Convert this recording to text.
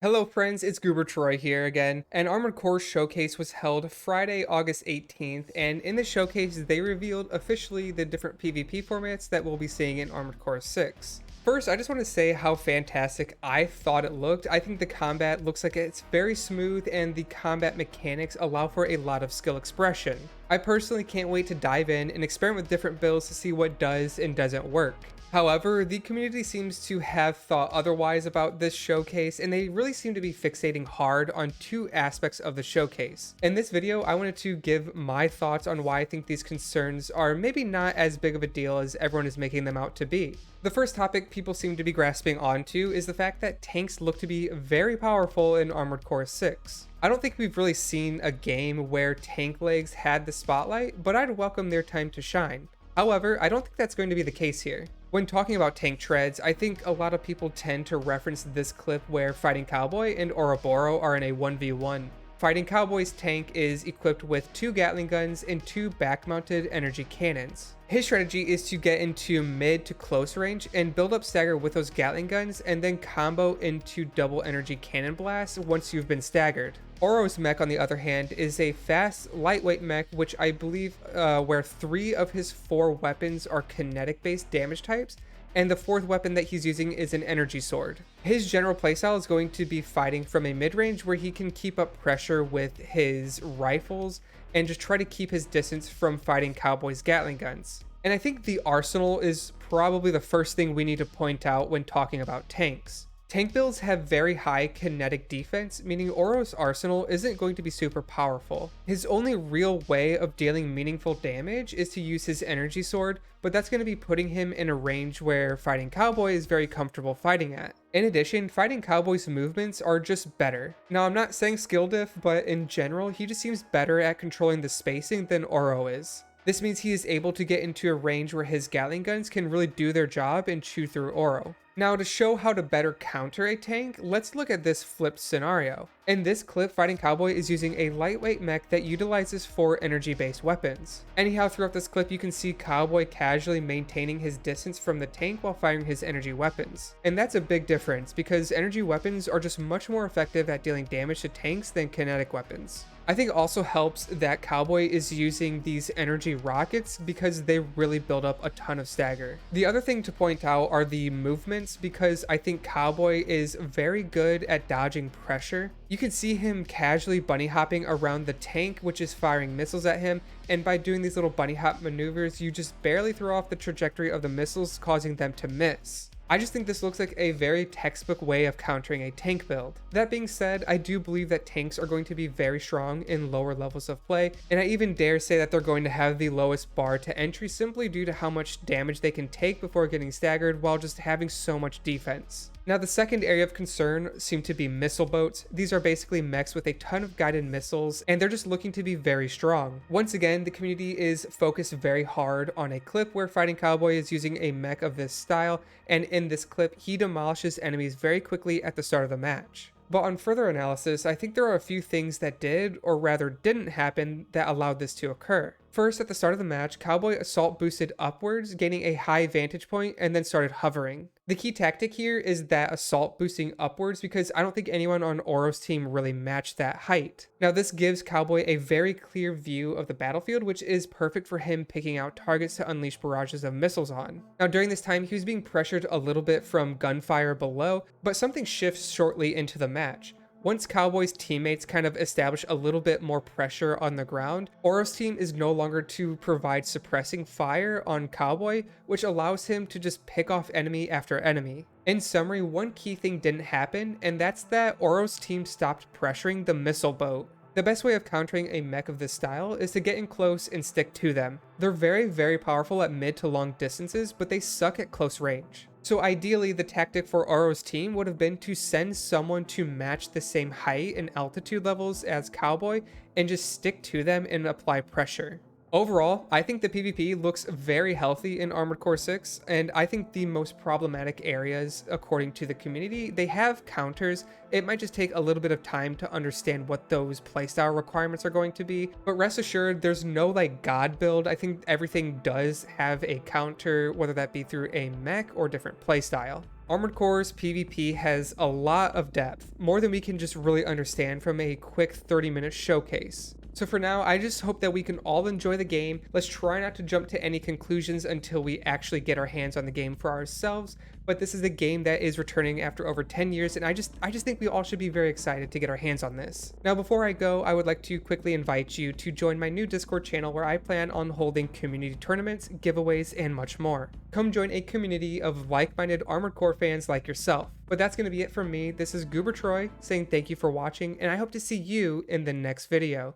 Hello friends, it's GooberTroy here again. An Armored Core showcase was held Friday, August 18th, and in the showcase they revealed officially the different PvP formats that we'll be seeing in Armored Core 6. First, I just want to say how fantastic I thought it looked. I think the combat looks like it's very smooth and the combat mechanics allow for a lot of skill expression. I personally can't wait to dive in and experiment with different builds to see what does and doesn't work. However, the community seems to have thought otherwise about this showcase, and they really seem to be fixating hard on two aspects of the showcase. In this video, I wanted to give my thoughts on why I think these concerns are maybe not as big of a deal as everyone is making them out to be. The first topic people seem to be grasping onto is the fact that tanks look to be very powerful in Armored Core 6. I don't think we've really seen a game where tank legs had the spotlight, but I'd welcome their time to shine. However, I don't think that's going to be the case here. When talking about tank treads, I think a lot of people tend to reference this clip where Fighting Cowboy and Ouroboros are in a 1v1. Fighting Cowboy's tank is equipped with 2 Gatling guns and 2 back-mounted energy cannons. His strategy is to get into mid to close range and build up stagger with those Gatling guns and then combo into double energy cannon blasts once you've been staggered. Oro's mech, on the other hand, is a fast, lightweight mech, which I believe where 3 of his 4 weapons are kinetic-based damage types, and the 4th weapon that he's using is an energy sword. His general playstyle is going to be fighting from a mid-range where he can keep up pressure with his rifles and just try to keep his distance from Fighting Cowboy's Gatling guns. And I think the arsenal is probably the first thing we need to point out when talking about tanks. Tank builds have very high kinetic defense, meaning Oro's arsenal isn't going to be super powerful. His only real way of dealing meaningful damage is to use his energy sword, but that's going to be putting him in a range where Fighting Cowboy is very comfortable fighting at. In addition, Fighting Cowboy's movements are just better. Now, I'm not saying skill diff, but in general, he just seems better at controlling the spacing than Oro is. This means he is able to get into a range where his Gatling guns can really do their job and chew through Oro. Now, to show how to better counter a tank, let's look at this flipped scenario. In this clip, Fighting Cowboy is using a lightweight mech that utilizes 4 energy-based weapons. Anyhow, throughout this clip, you can see Cowboy casually maintaining his distance from the tank while firing his energy weapons. And that's a big difference, because energy weapons are just much more effective at dealing damage to tanks than kinetic weapons. I think it also helps that Cowboy is using these energy rockets because they really build up a ton of stagger. The other thing to point out are the movements, because I think Cowboy is very good at dodging pressure. You can see him casually bunny hopping around the tank, which is firing missiles at him, and by doing these little bunny hop maneuvers, you just barely throw off the trajectory of the missiles, causing them to miss. I just think this looks like a very textbook way of countering a tank build. That being said, I do believe that tanks are going to be very strong in lower levels of play, and I even dare say that they're going to have the lowest bar to entry simply due to how much damage they can take before getting staggered while just having so much defense. Now, the second area of concern seem to be missile boats. These are basically mechs with a ton of guided missiles, and they're just looking to be very strong. Once again, the community is focused very hard on a clip where Fighting Cowboy is using a mech of this style, and in this clip, he demolishes enemies very quickly at the start of the match. But on further analysis, I think there are a few things that did, or rather didn't happen, that allowed this to occur. First, at the start of the match, Cowboy assault boosted upwards, gaining a high vantage point, and then started hovering. The key tactic here is that assault boosting upwards, because I don't think anyone on Oro's team really matched that height. Now, this gives Cowboy a very clear view of the battlefield, which is perfect for him picking out targets to unleash barrages of missiles on. Now, during this time, he was being pressured a little bit from gunfire below, but something shifts shortly into the match. Once Cowboy's teammates kind of establish a little bit more pressure on the ground, Oro's team is no longer to provide suppressing fire on Cowboy, which allows him to just pick off enemy after enemy. In summary, one key thing didn't happen, and that's that Oro's team stopped pressuring the missile boat. The best way of countering a mech of this style is to get in close and stick to them. They're very powerful at mid to long distances, but they suck at close range. So ideally, the tactic for Oro's team would have been to send someone to match the same height and altitude levels as Cowboy and just stick to them and apply pressure. Overall, I think the PvP looks very healthy in Armored Core 6, and I think the most problematic areas, according to the community, they have counters. It might just take a little bit of time to understand what those playstyle requirements are going to be, but rest assured, there's no like god build. I think everything does have a counter, whether that be through a mech or different playstyle. Armored Core's PvP has a lot of depth, more than we can just really understand from a quick 30-minute showcase. So for now, I just hope that we can all enjoy the game. Let's try not to jump to any conclusions until we actually get our hands on the game for ourselves. But this is a game that is returning after over 10 years, and I just think we all should be very excited to get our hands on this. Now, before I go, I would like to quickly invite you to join my new Discord channel where I plan on holding community tournaments, giveaways, and much more. Come join a community of like-minded Armored Core fans like yourself. But that's going to be it from me. This is GooberTroy saying thank you for watching, and I hope to see you in the next video.